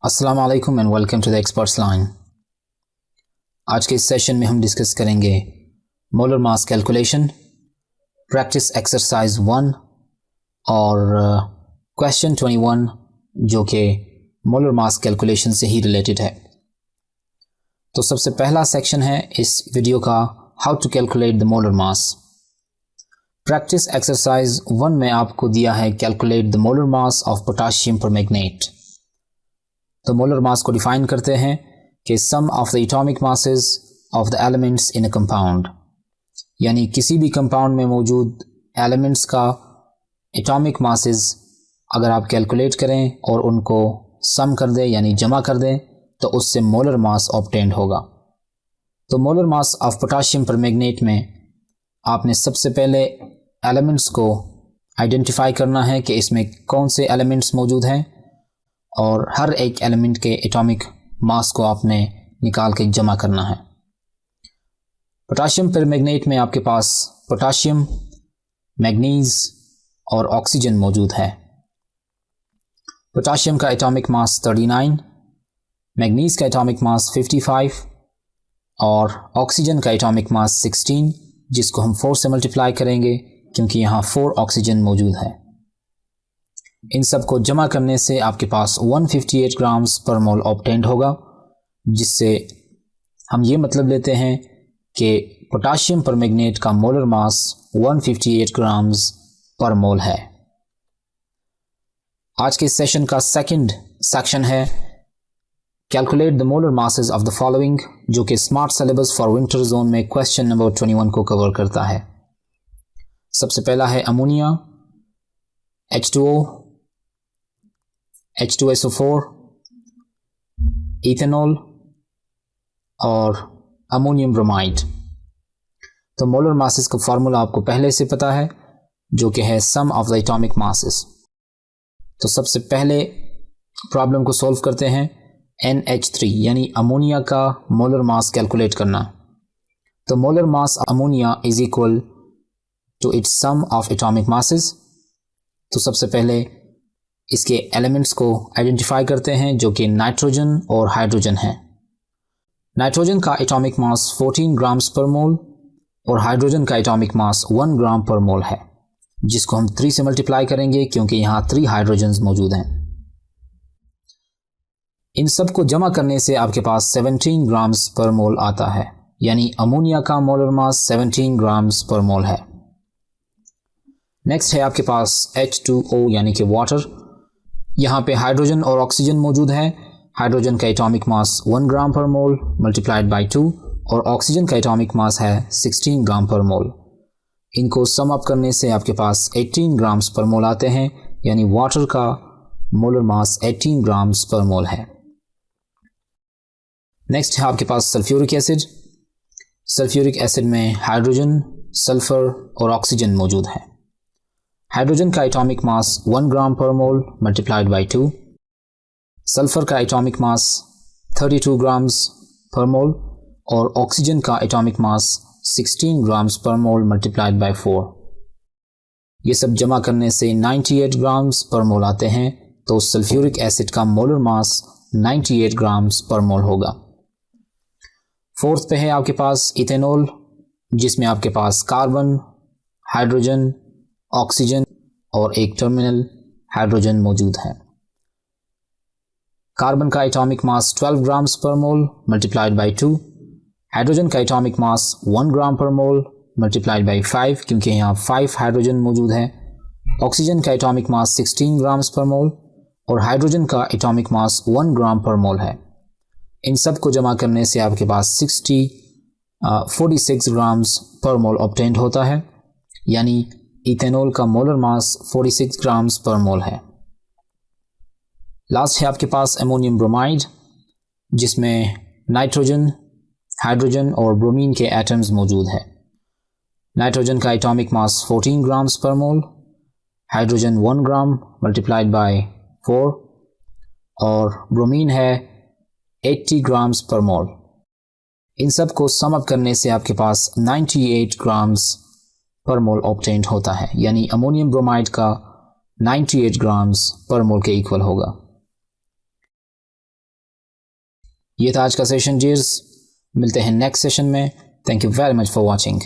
अस्सलाम वालेकुम and welcome to the experts line. आज के इस सेशन में हम डिस्कस करेंगे molar mass calculation, practice exercise 1 और क्वेश्चन 21 जो कि मोलर मास कैलकुलेशन से ही रिलेटेड है। तो सबसे पहला सेक्शन है इस वीडियो का, how to calculate the molar mass. Practice exercise 1 में आपको दिया है calculate the molar mass of potassium permanganate. तो मोलर मास को डिफाइन करते हैं कि sum of the atomic masses of the elements in a compound, यानी किसी भी कंपाउंड में मौजूद एलिमेंट्स का एटॉमिक मासेस अगर आप कैलकुलेट करें और उनको सम कर दें यानी जमा कर दें तो उससे मोलर मास ऑब्टेन्ड होगा। तो molar mass of potassium permanganate में आपने सबसे पहले एलिमेंट्स को आइडेंटिफाई करना है कि इसमें कौन से एलिमेंट्स मौजूद हैं और हर एक एलिमेंट के एटॉमिक मास को आपने निकाल के जमा करना है। पोटाशियम परमैंगनेट में आपके पास पोटाशियम, मैग्नीज और ऑक्सीजन मौजूद है। पोटाशियम का एटॉमिक मास 39, मैग्नीज का एटॉमिक मास 55 और ऑक्सीजन का एटॉमिक मास 16, जिसको हम 4 से मल्टीप्लाई करेंगे क्योंकि यहाँ 4 ऑक्सीजन मौजूद है। इन सब को जमा करने से आपके पास 158 ग्राम्स पर मोल ऑब्टेन्ड होगा, जिससे हम ये मतलब लेते हैं कि पोटाशियम परमैंगनेट का मोलर मास 158 ग्राम्स पर मोल है। आज के सेशन का सेकंड सेक्शन है calculate the molar masses of the following, जो कि smart syllabus for winter zone में क्वेश्चन नंबर 21 को कवर करता है। सबसे पहला है अमोनिया, H2O, H2SO4, इथेनॉल और अमोनियम ब्रोमाइड। तो मोलर मासेस का फार्मूला आपको पहले से पता है, जो कि है सम ऑफ द एटॉमिक मासेस। तो सबसे पहले प्रॉब्लम को सॉल्व करते हैं। NH3 यानी अमोनिया का मोलर मास कैलकुलेट करना। तो molar mass ammonia is equal to its sum of atomic masses. तो सबसे पहले इसके एलिमेंट्स को आइडेंटिफाई करते हैं, जो कि नाइट्रोजन और हाइड्रोजन है। नाइट्रोजन का एटॉमिक मास 14 ग्राम्स पर मोल और हाइड्रोजन का एटॉमिक मास 1 ग्राम पर मोल है, जिसको हम 3 से मल्टीप्लाई करेंगे क्योंकि यहाँ 3 हाइड्रोजन्स मौजूद हैं। इन सब को जमा करने से आपके पास 17 ग्राम्स पर मोल आता है, यानी अमोनिया का मोलर मास 17 ग्राम्स पर मोल है। नेक्स्ट है आपके पास H2O यानी कि वाटर। यहाँ पे हाइड्रोजन और ऑक्सीजन मौजूद है। हाइड्रोजन का एटॉमिक मास 1 ग्राम पर मोल मल्टीप्लाइड बाई 2 और ऑक्सीजन का एटॉमिक मास है 16 ग्राम पर मोल। इनको सम अप करने से आपके पास 18 ग्राम्स पर मोल आते हैं, यानी वाटर का मोलर मास 18 ग्राम्स पर मोल है। नेक्स्ट है आपके पास सल्फ्यूरिक एसिड। सल्फ्यूरिक एसिड में हाइड्रोजन, सल्फर और ऑक्सीजन मौजूद है। हाइड्रोजन का एटॉमिक मास 1 ग्राम पर मोल मल्टीप्लाइड बाई 2, सल्फर का एटॉमिक मास 32 ग्राम्स पर मोल और ऑक्सीजन का एटॉमिक मास 16 ग्राम्स पर मोल मल्टीप्लाइड बाई 4। ये सब जमा करने से 98 ग्राम्स पर मोल आते हैं। तो सल्फ्यूरिक एसिड का मोलर मास 98 ग्राम्स पर मोल होगा। फोर्थ पे है आपके पास इथेनॉल, जिसमें आपके पास कार्बन, हाइड्रोजन, ऑक्सीजन और एक टर्मिनल हाइड्रोजन मौजूद है। कार्बन का एटॉमिक मास 12 ग्राम्स पर मोल मल्टीप्लाइड बाई 2, हाइड्रोजन का एटॉमिक मास 1 ग्राम पर मोल मल्टीप्लाइड बाई 5 क्योंकि यहाँ 5 हाइड्रोजन मौजूद है। ऑक्सीजन का एटॉमिक मास 16 ग्राम्स पर मोल और हाइड्रोजन का एटॉमिक मास 1 ग्राम पर मोल है। इन सब को जमा करने से आपके पास 46 ग्राम्स पर मोल ऑब्टेन्ड होता है, यानी इथेनॉल का मोलर मास 46 ग्राम्स पर मोल है। लास्ट है आपके पास अमोनियम ब्रोमाइड, जिसमें नाइट्रोजन, हाइड्रोजन और ब्रोमीन के एटम्स मौजूद है। नाइट्रोजन का एटॉमिक मास 14 ग्राम्स पर मोल, हाइड्रोजन 1 ग्राम मल्टीप्लाइड बाय 4 और ब्रोमीन है 80 ग्राम्स पर मोल। इन सब को सम अप करने से आपके पास 98 ग्राम्स पर मोल ऑब्टेन्ड होता है, यानी अमोनियम ब्रोमाइड का 98 ग्राम्स पर मोल के इक्वल होगा। ये था आज का सेशन जीर्स। मिलते हैं नेक्स्ट सेशन में। Thank you very much for watching.